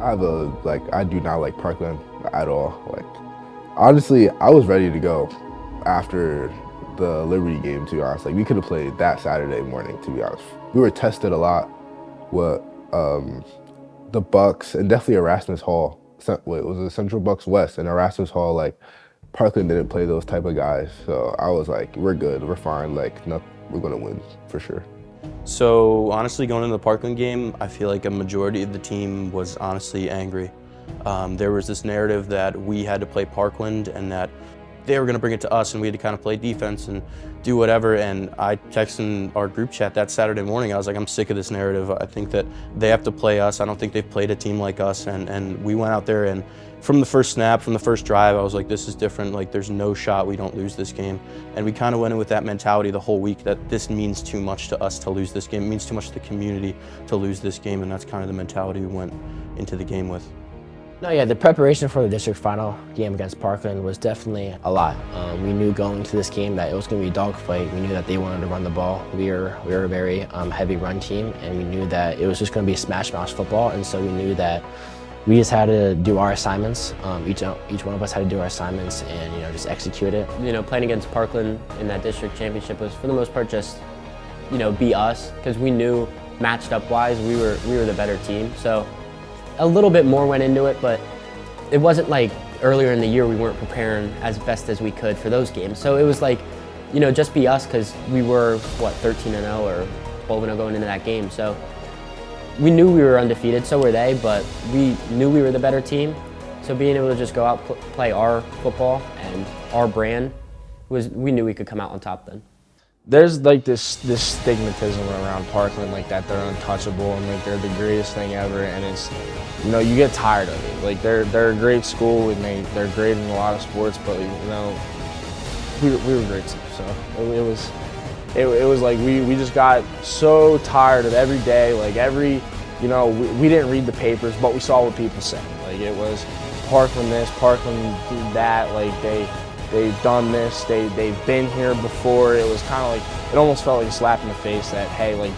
I do not like Parkland at all. Honestly, I was ready to go after the Liberty game, to be honest. We could have played that Saturday morning, to be honest. We were tested a lot with the Bucks and definitely Erasmus Hall. Wait, it was the Central Bucks West and Erasmus Hall. Parkland didn't play those type of guys, so I was like, we're good, we're fine. No, we're gonna win for sure. So honestly, going into the Parkland game, I feel like a majority of the team was honestly angry. There was this narrative that we had to play Parkland and that they were going to bring it to us and we had to kind of play defense and do whatever. And I texted in our group chat that Saturday morning, I was like, I'm sick of this narrative. I think that they have to play us. I don't think they've played a team like us. And we went out there and from the first snap, from the first drive, I was like, this is different. There's no shot we don't lose this game. And we kind of went in with that mentality the whole week that this means too much to us to lose this game. It means too much to the community to lose this game. And that's kind of the mentality we went into the game with. No, yeah, the preparation for the district final game against Parkland was definitely a lot. We knew going into this game that it was going to be a dogfight. We knew that they wanted to run the ball. We were a very heavy run team, and we knew that it was just going to be smash-mouth football, and so we knew that we just had to do our assignments. Each one of us had to do our assignments and just execute it. Playing against Parkland in that district championship was for the most part just be us, because we knew matched up wise we were the better team. So a little bit more went into it, but it wasn't like earlier in the year we weren't preparing as best as we could for those games. So it was just be us, because we were 13-0 or 12-0 going into that game. So we knew we were undefeated, so were they, but we knew we were the better team. So being able to just go out, play our football and our brand, we knew we could come out on top then. There's this stigmatism around Parkland, that they're untouchable and they're the greatest thing ever, and it's, you get tired of it. They're a great school and they're great in a lot of sports, but we were great too. So it was we just got so tired of every day, we didn't read the papers, but we saw what people said. It was Parkland this, Parkland that, they've done this, they've been here before. It was kind of it almost felt like a slap in the face that, hey, we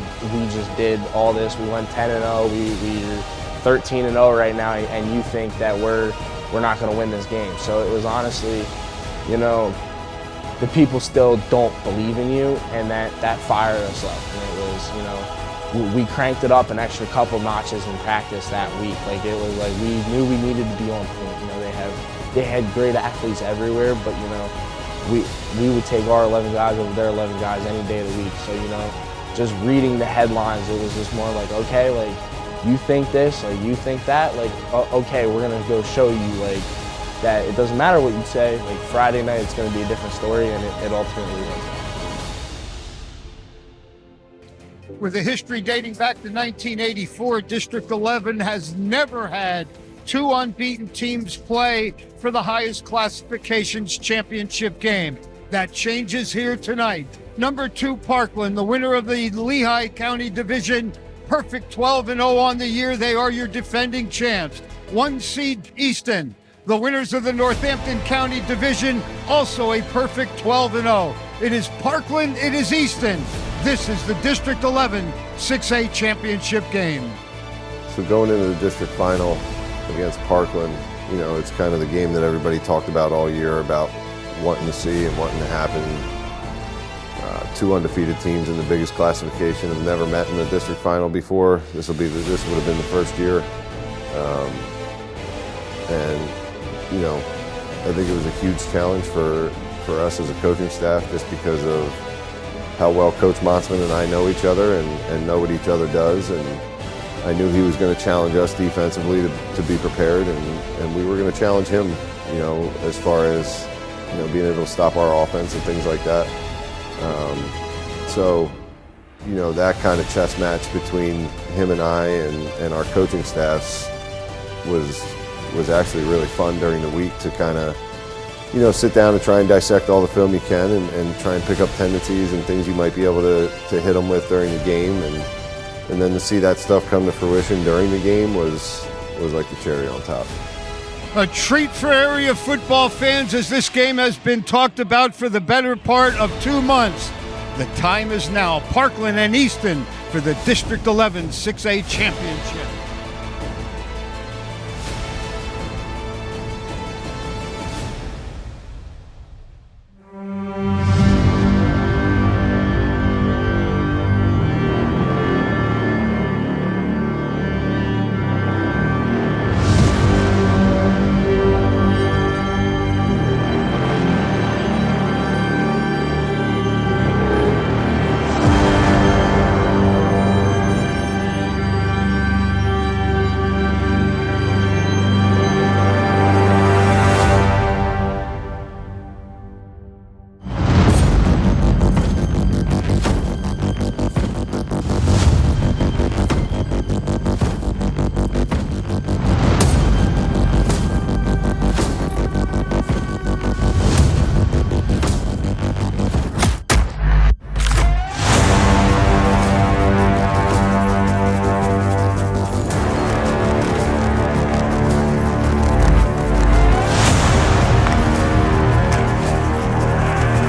just did all this. We went 10-0, we're 13-0 right now, and you think that we're not going to win this game. So it was honestly, the people still don't believe in you, and that fired us up. And it was, we cranked it up an extra couple notches in practice that week. It was we knew we needed to be on point. They had great athletes everywhere, but we would take our 11 guys over their 11 guys any day of the week. So just reading the headlines, it was just more okay, you think this, you think that, okay, we're gonna go show you that it doesn't matter what you say. Friday night, it's gonna be a different story, and it ultimately was. With a history dating back to 1984, District 11 has never had two unbeaten teams play for the highest classifications championship game. That changes here tonight. Number 2 Parkland, the winner of the Lehigh County Division, perfect 12-0 on the year. They are your defending champs. 1 seed Easton, the winners of the Northampton County Division, also a perfect 12-0. It is Parkland, it is Easton. This is the District 11 6A championship game. So going into the district final against Parkland, it's kind of the game that everybody talked about all year, about wanting to see and wanting to happen. 2 undefeated teams in the biggest classification have never met in the district final before. This would have been the first year. I think it was a huge challenge for us as a coaching staff, just because of how well Coach Motzman and I know each other and know what each other does. And I knew he was going to challenge us defensively to be prepared, and we were going to challenge him, as far as, being able to stop our offense and things like that. That kind of chess match between him and I and our coaching staffs was actually really fun during the week to kind of, sit down and try and dissect all the film you can and try and pick up tendencies and things you might be able to hit them with during the game. And then to see that stuff come to fruition during the game was like the cherry on top. A treat for area football fans, as this game has been talked about for the better part of 2 months. The time is now. Parkland and Easton for the District 11 6A championship.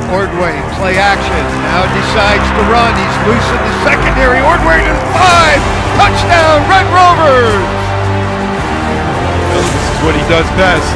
Ordway, play action, now decides to run. He's loose in the secondary. Ordway to the 5, touchdown, Red Rovers! Well, this is what he does best.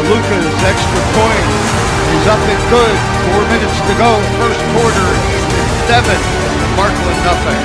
Luca's extra point is up and good. 4 minutes to go. First quarter, Easton 7, Parkland nothing.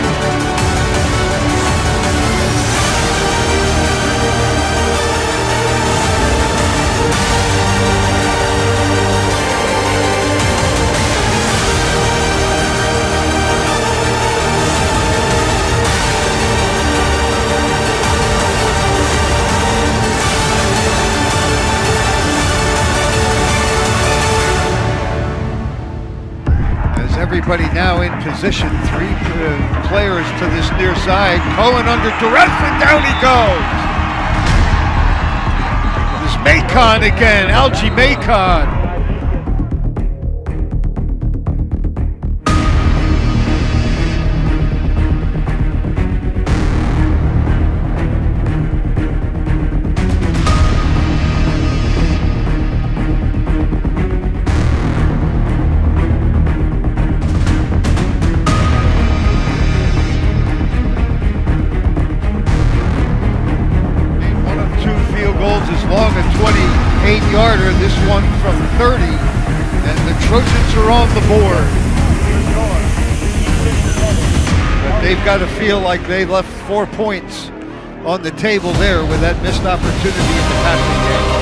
Everybody now in position. 3 players to this near side. Cohen under duress, and down he goes. This Macon again, Algie Macon. As long a 28-yarder, this one from 30, and the Trojans are on the board. But they've got to feel like they left 4 points on the table there with that missed opportunity in the passing game.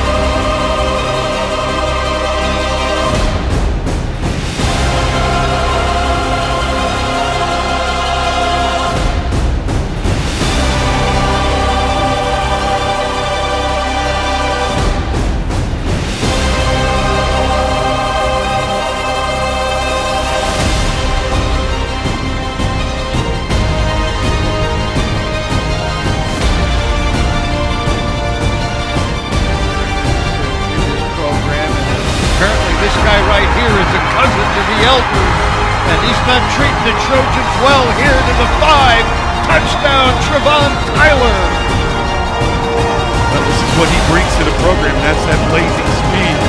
This guy right here is a cousin to the elders, and he's not treating the Trojans well here to the 5. Touchdown, Trevon Tyler. Well, this is what he brings to the program. That's that blazing speed.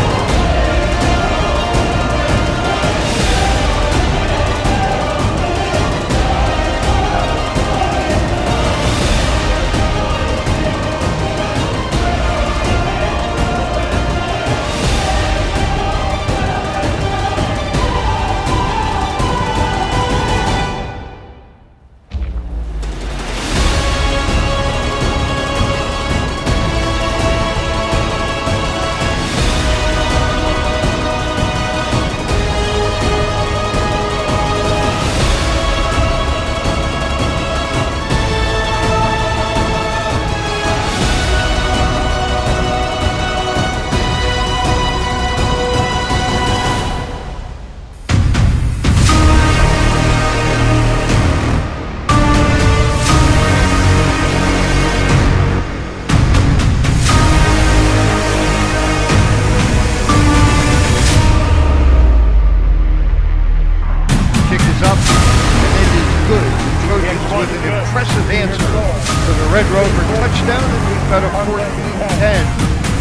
Impressive answer for the Red Rover touchdown, and we've got a 14-10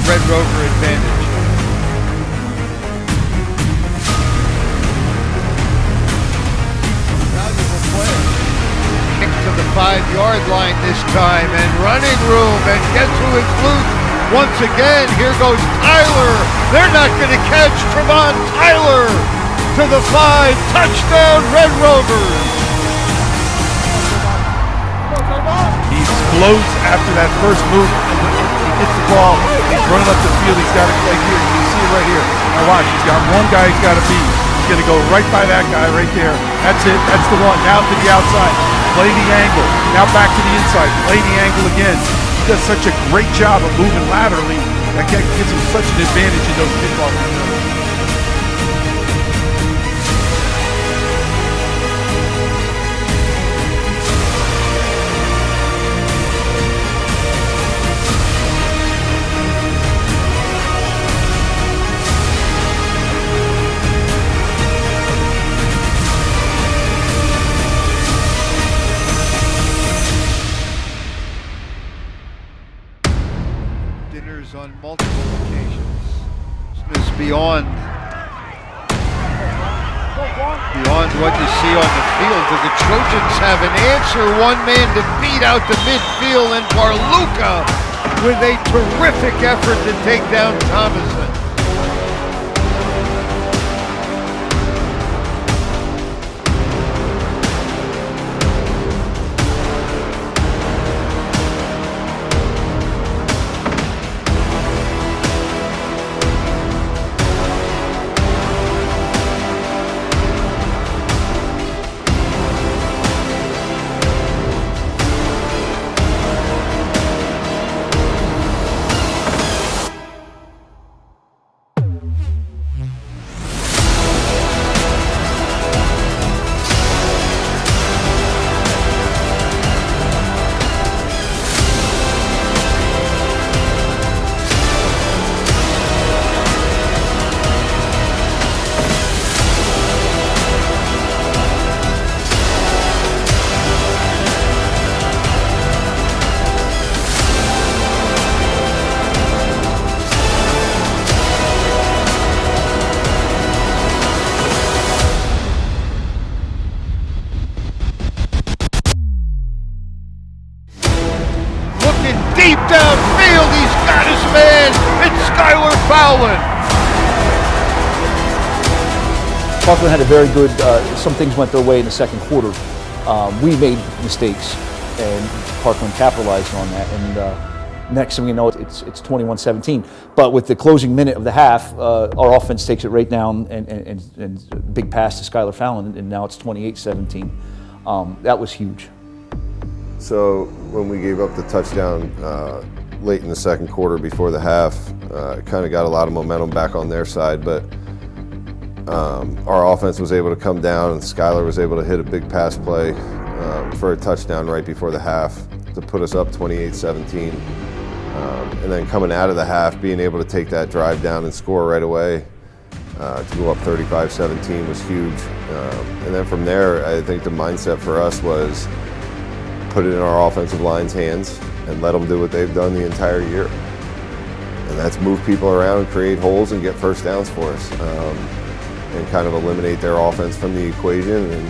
Red Rover advantage. Valuable play. Kick to the 5-yard line this time, and running room, and guess who is loose once again? Here goes Tyler. They're not going to catch Trevon Tyler to the 5. Touchdown, Red Rovers. He explodes after that first move. He gets the ball. He's running up the field. He's got it right here. You can see it right here. Now watch. He's got one guy he's got to beat. He's going to go right by that guy right there. That's it. That's the one. Now to the outside. Play the angle. Now back to the inside. Play the angle again. He does such a great job of moving laterally. That gives him such an advantage in those kickoff returns. beyond what you see on the field. But the Trojans have an answer, one man to beat out the midfield, and Barluca with a terrific effort to take down Thomason. Deep downfield, he's got his man. It's Skylar Fowler. Parkland had a very good, some things went their way in the second quarter. We made mistakes, and Parkland capitalized on that. And next thing we know, it's 21-17. But with the closing minute of the half, our offense takes it right down and big pass to Skylar Fallon, and now it's 28-17. That was huge. So when we gave up the touchdown late in the second quarter before the half, it kind of got a lot of momentum back on their side, but our offense was able to come down, and Skylar was able to hit a big pass play for a touchdown right before the half to put us up 28-17. And then coming out of the half, being able to take that drive down and score right away to go up 35-17 was huge. And then from there, I think the mindset for us was put it in our offensive line's hands and let them do what they've done the entire year. And that's move people around, create holes, and get first downs for us, and kind of eliminate their offense from the equation. And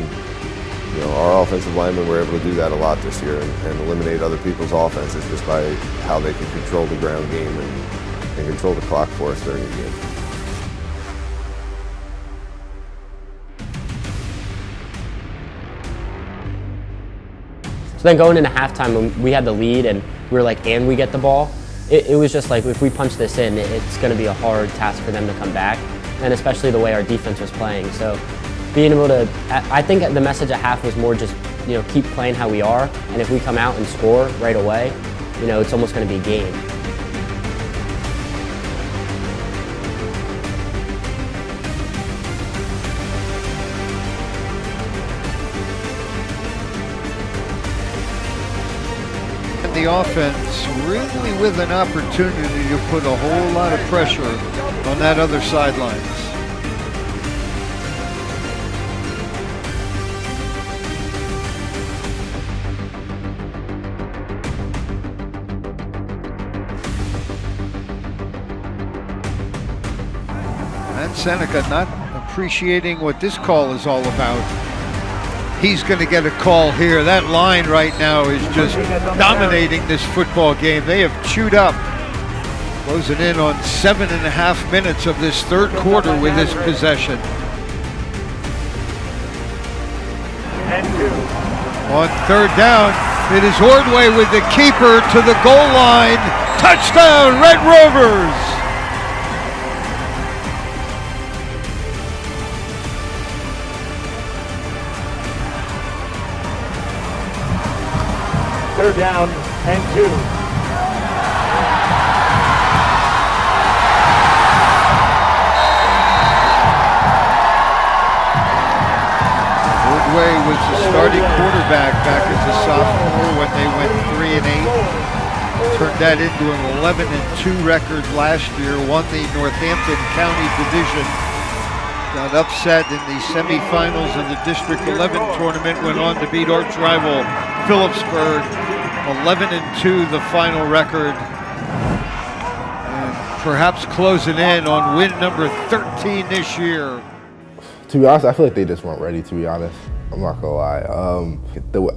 you know, our offensive linemen were able to do that a lot this year and eliminate other people's offenses just by how they can control the ground game and control the clock for us during the game. So then going into halftime, when we had the lead and we were like, and we get the ball, it was just like, if we punch this in, it's going to be a hard task for them to come back, and especially the way our defense was playing. So being able to, I think the message at half was more just, you know, keep playing how we are, and if we come out and score right away, you know, it's almost going to be a game. The offense really with an opportunity to put a whole lot of pressure on that other sidelines. And Seneca not appreciating what this call is all about. He's going to get a call here. That line right now is just dominating this football game. They have chewed up. Closing in on 7.5 minutes of this third quarter with this possession. On third down, it is Ordway with the keeper to the goal line. Touchdown, Red Rovers! Third down and 2. Ordway was the starting quarterback back as a sophomore when they went 3-8. Turned that into an 11-2 record last year. Won the Northampton County Division. Got upset in the semifinals of the District 11 tournament. Went on to beat arch rival Phillipsburg. 11-2 the final record. And perhaps closing in on win number 13 this year. To be honest, I feel like they just weren't ready, to be honest. I'm not gonna lie.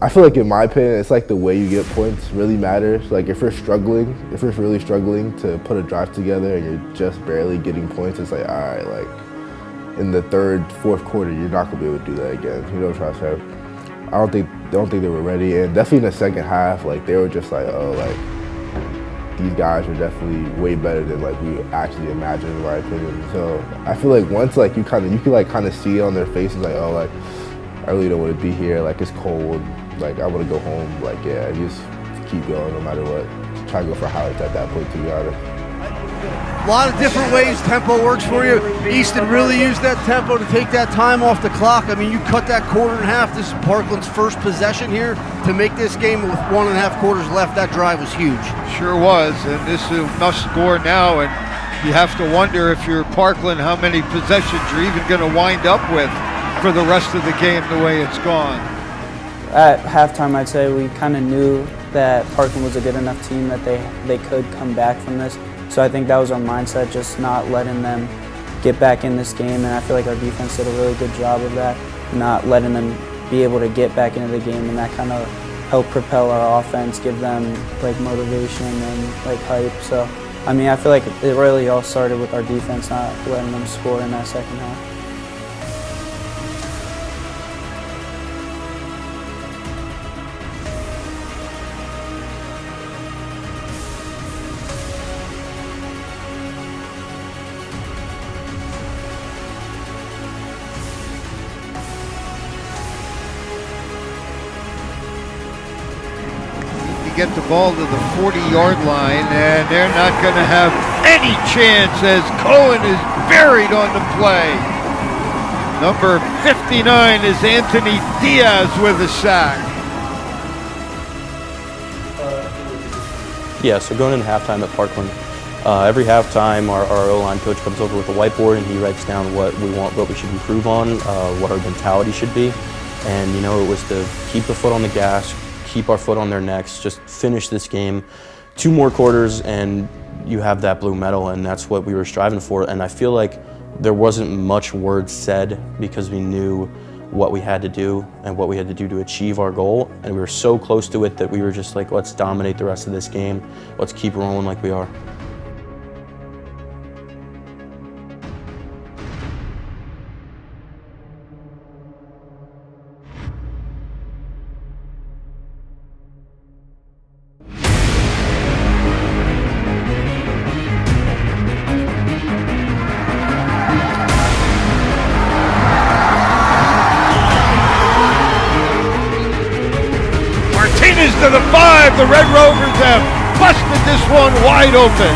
I feel like in my opinion, it's like the way you get points really matters. Like if you're really struggling to put a drive together and you're just barely getting points, it's like, all right, like in the third, fourth quarter, you're not gonna be able to do that again. You know what I'm trying to say? I don't think they were ready. And definitely in the second half, like they were just like, oh, like these guys are definitely way better than like we actually imagined, in my opinion. So I feel like once like you can like kind of see it on their faces, like, oh, like I really don't want to be here. Like it's cold. Like I want to go home. Like yeah, just keep going no matter what. Just try to go for highlights at that point, to be honest. A lot of different ways tempo works for you. Easton really used that tempo to take that time off the clock. I mean, you cut that quarter and a half. This is Parkland's first possession here. To make this game with 1.5 quarters left, that drive was huge. Sure was, and this is a must score now, and you have to wonder if you're Parkland how many possessions you're even going to wind up with for the rest of the game the way it's gone. At halftime, I'd say we kind of knew that Parkland was a good enough team that they could come back from this. So I think that was our mindset, just not letting them get back in this game. And I feel like our defense did a really good job of that, not letting them be able to get back into the game. And that kind of helped propel our offense, give them like motivation and like hype. So, I mean, I feel like it really all started with our defense not letting them score in that second half. Get the ball to the 40-yard line, and they're not going to have any chance as Cohen is buried on the play. Number 59 is Anthony Diaz with a sack. Yeah, so going into halftime at Parkland, every halftime our O-line coach comes over with a whiteboard and he writes down what we want, what we should improve on, what our mentality should be. And you know, it was to keep the foot on the gas, keep our foot on their necks, just finish this game. 2 more quarters and you have that blue medal, and that's what we were striving for. And I feel like there wasn't much words said because we knew what we had to do and what we had to do to achieve our goal. And we were so close to it that we were just like, let's dominate the rest of this game. Let's keep rolling like we are. To the 5, the Red Rovers have busted this one wide open.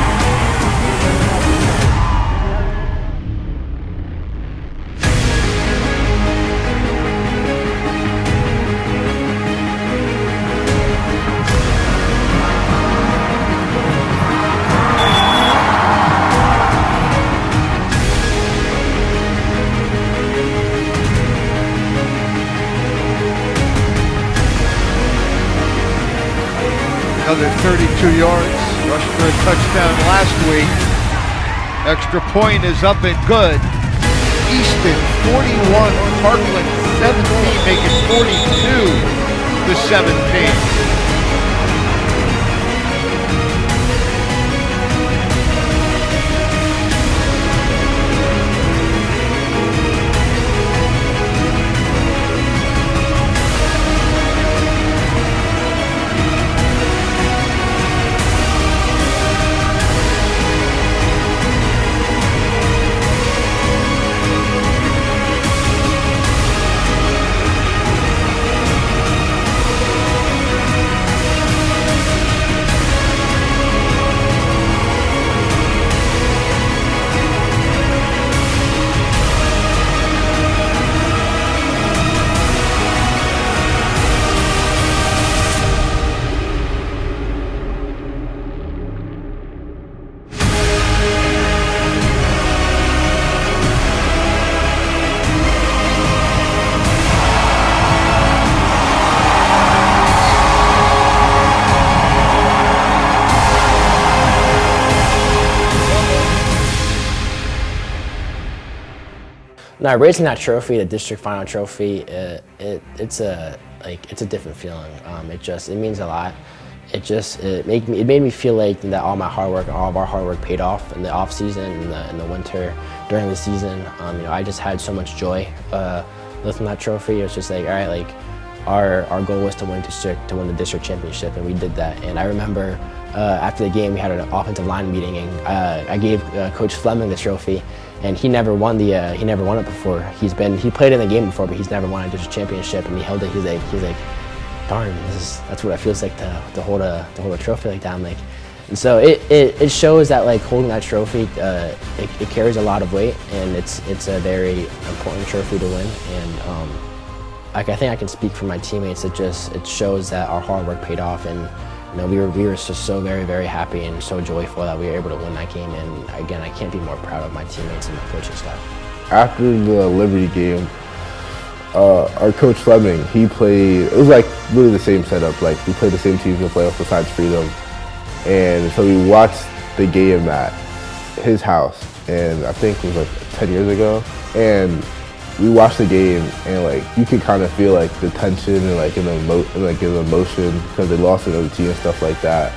Another 32 yards, rushed for a touchdown last week. Extra point is up and good. Easton 41, Parkland 17, making 42-17. No, raising that trophy, the district final trophy, it's a different feeling. It means a lot. It made me feel like that all my hard work and all of our hard work paid off in the off season, in the winter, during the season. I just had so much joy lifting that trophy. It was just like, all right, like our goal was to win the district championship, and we did that. And I remember after the game we had an offensive line meeting, and I gave Coach Fleming the trophy. And he never won it before. He played in the game before, but he's never won a district championship. And he held it. He's like, darn, that's what it feels like to hold a trophy like that. And so it shows that like holding that trophy, it carries a lot of weight, and it's a very important trophy to win. And I think I can speak for my teammates. It shows that our hard work paid off, and we were just so very, very happy and so joyful that we were able to win that game. And again, I can't be more proud of my teammates and my coaching staff. After the Liberty game, our coach Fleming, he played, it was like really the same setup. Like we played the same teams in the playoffs besides Freedom. And so we watched the game at his house, and I think it was like 10 years ago. And we watched the game, and like you could kind of feel like the tension and like in the emotion because they lost in OT and stuff like that.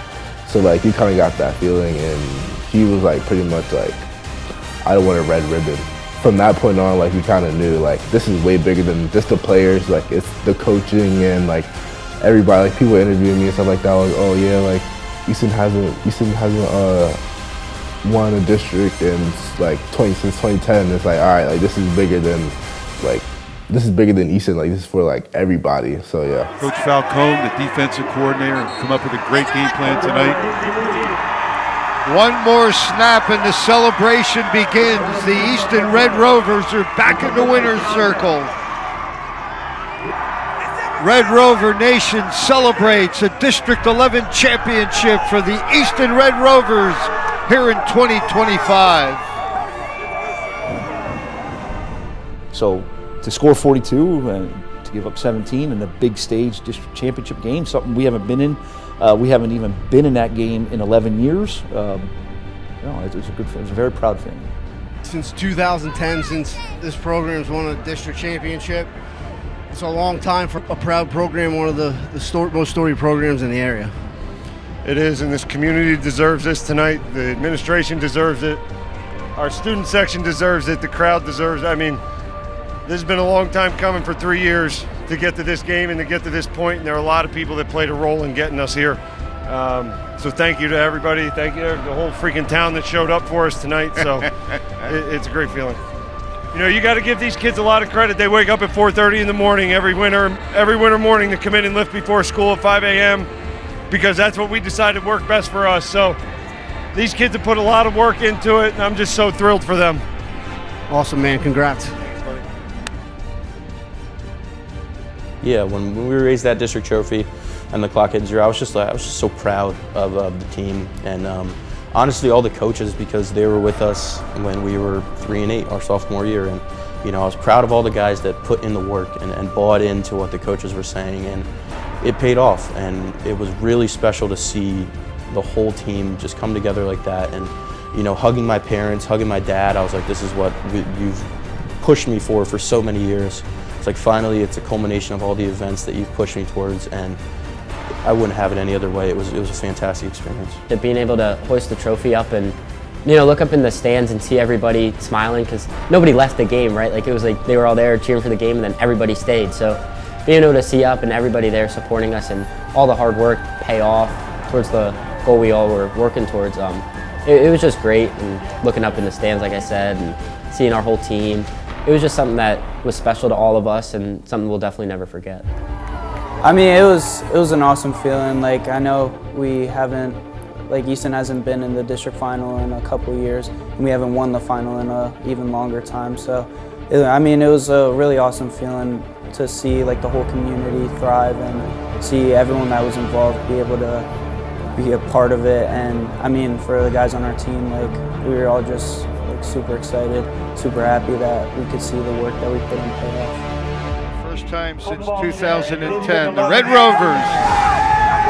So like you kind of got that feeling, and he was like pretty much like, I don't want a red ribbon. From that point on, like we kind of knew like this is way bigger than just the players. Like it's the coaching and like everybody. Like people interviewing me and stuff like that. Like, oh yeah, like Easton hasn't won a district in like since 2010. It's like, all right, like this is bigger than Easton. Like this is for like everybody. So yeah. Coach Falcone, the defensive coordinator, come up with a great game plan tonight. One more snap and the celebration begins. The Easton Red Rovers are back in the winner's circle. Red Rover Nation celebrates a District 11 championship for the Easton Red Rovers here in 2025. So to score 42 and to give up 17 in the big stage district championship game, something we haven't been in. We haven't even been in that game in 11 years. It was a very proud feeling. Since 2010, since this program's won a district championship, it's a long time for a proud program, one of the most storied programs in the area. It is, and this community deserves this tonight. The administration deserves it. Our student section deserves it. The crowd deserves it. I mean, this has been a long time coming for 3 years to get to this game and to get to this point, and there are a lot of people that played a role in getting us here. So thank you to everybody. Thank you to the whole freaking town that showed up for us tonight. So it's a great feeling. You got to give these kids a lot of credit. They wake up at 4:30 in the morning every winter morning to come in and lift before school at 5 a.m. because that's what we decided worked best for us. So these kids have put a lot of work into it, and I'm just so thrilled for them. Awesome, man. Congrats. Yeah, when we raised that district trophy and the clock hit 0, I was just so proud of the team, and honestly all the coaches, because they were with us when we were 3-8 our sophomore year, and I was proud of all the guys that put in the work and bought into what the coaches were saying, and it paid off. And it was really special to see the whole team just come together like that, and hugging my parents, hugging my dad. I was like, this is what you've pushed me for so many years. It's like finally it's a culmination of all the events that you've pushed me towards, and I wouldn't have it any other way. It was a fantastic experience. Being able to hoist the trophy up and look up in the stands and see everybody smiling, because nobody left the game, right? Like it was like they were all there cheering for the game, and then everybody stayed. So being able to see up and everybody there supporting us and all the hard work pay off towards the goal we all were working towards, it was just great. And looking up in the stands, like I said, and seeing our whole team, it was just something that was special to all of us and something we'll definitely never forget. I mean, it was an awesome feeling. Like, I know Easton hasn't been in the district final in a couple years, and we haven't won the final in a even longer time. So, it was a really awesome feeling to see like the whole community thrive and see everyone that was involved be able to be a part of it. And I mean, for the guys on our team, like we were all just super excited, super happy that we could see the work that we put in pay off. First time since 2010, the Red Rovers,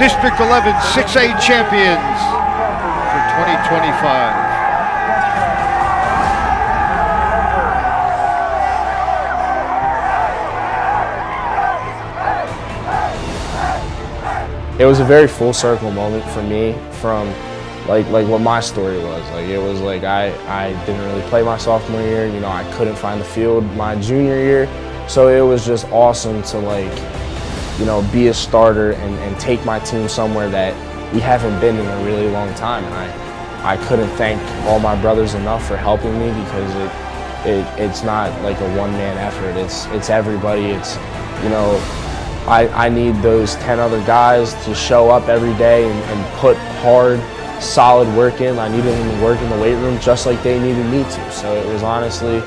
District 11 6A champions for 2025. it was a very full circle moment for me from like what my story was. Like it was like I didn't really play my sophomore year, you know, I couldn't find the field my junior year. So it was just awesome to like, you know, be a starter and take my team somewhere that we haven't been in a really long time. And I couldn't thank all my brothers enough for helping me, because it's not like a one-man effort. It's everybody. It's, you know, I need those 10 other guys to show up every day and put hard, solid work in. I needed them to work in the weight room just like they needed me to. So it was honestly,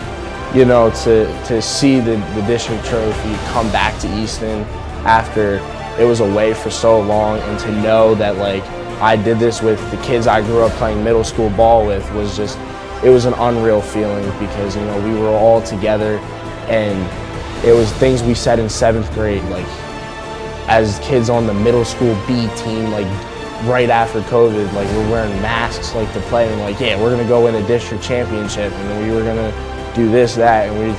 you know, to see the district trophy come back to Easton after it was away for so long, and to know that like I did this with the kids I grew up playing middle school ball with was just, it was an unreal feeling, because, you know, we were all together, and it was things we said in 7th grade, like as kids on the middle school B team, like right after COVID, like we're wearing masks like to play, and like, yeah, we're gonna go win a district championship, and then we were gonna do this, that, and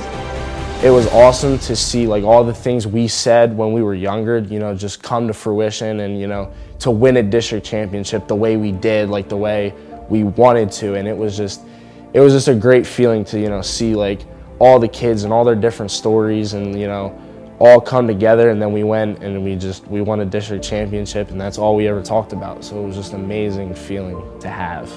it was awesome to see like all the things we said when we were younger, you know, just come to fruition, and, you know, to win a district championship the way we did, like the way we wanted to. And it was just a great feeling to, you know, see like all the kids and all their different stories, and, you know, all come together. And then we went and we won a district championship, and that's all we ever talked about. So it was just an amazing feeling to have.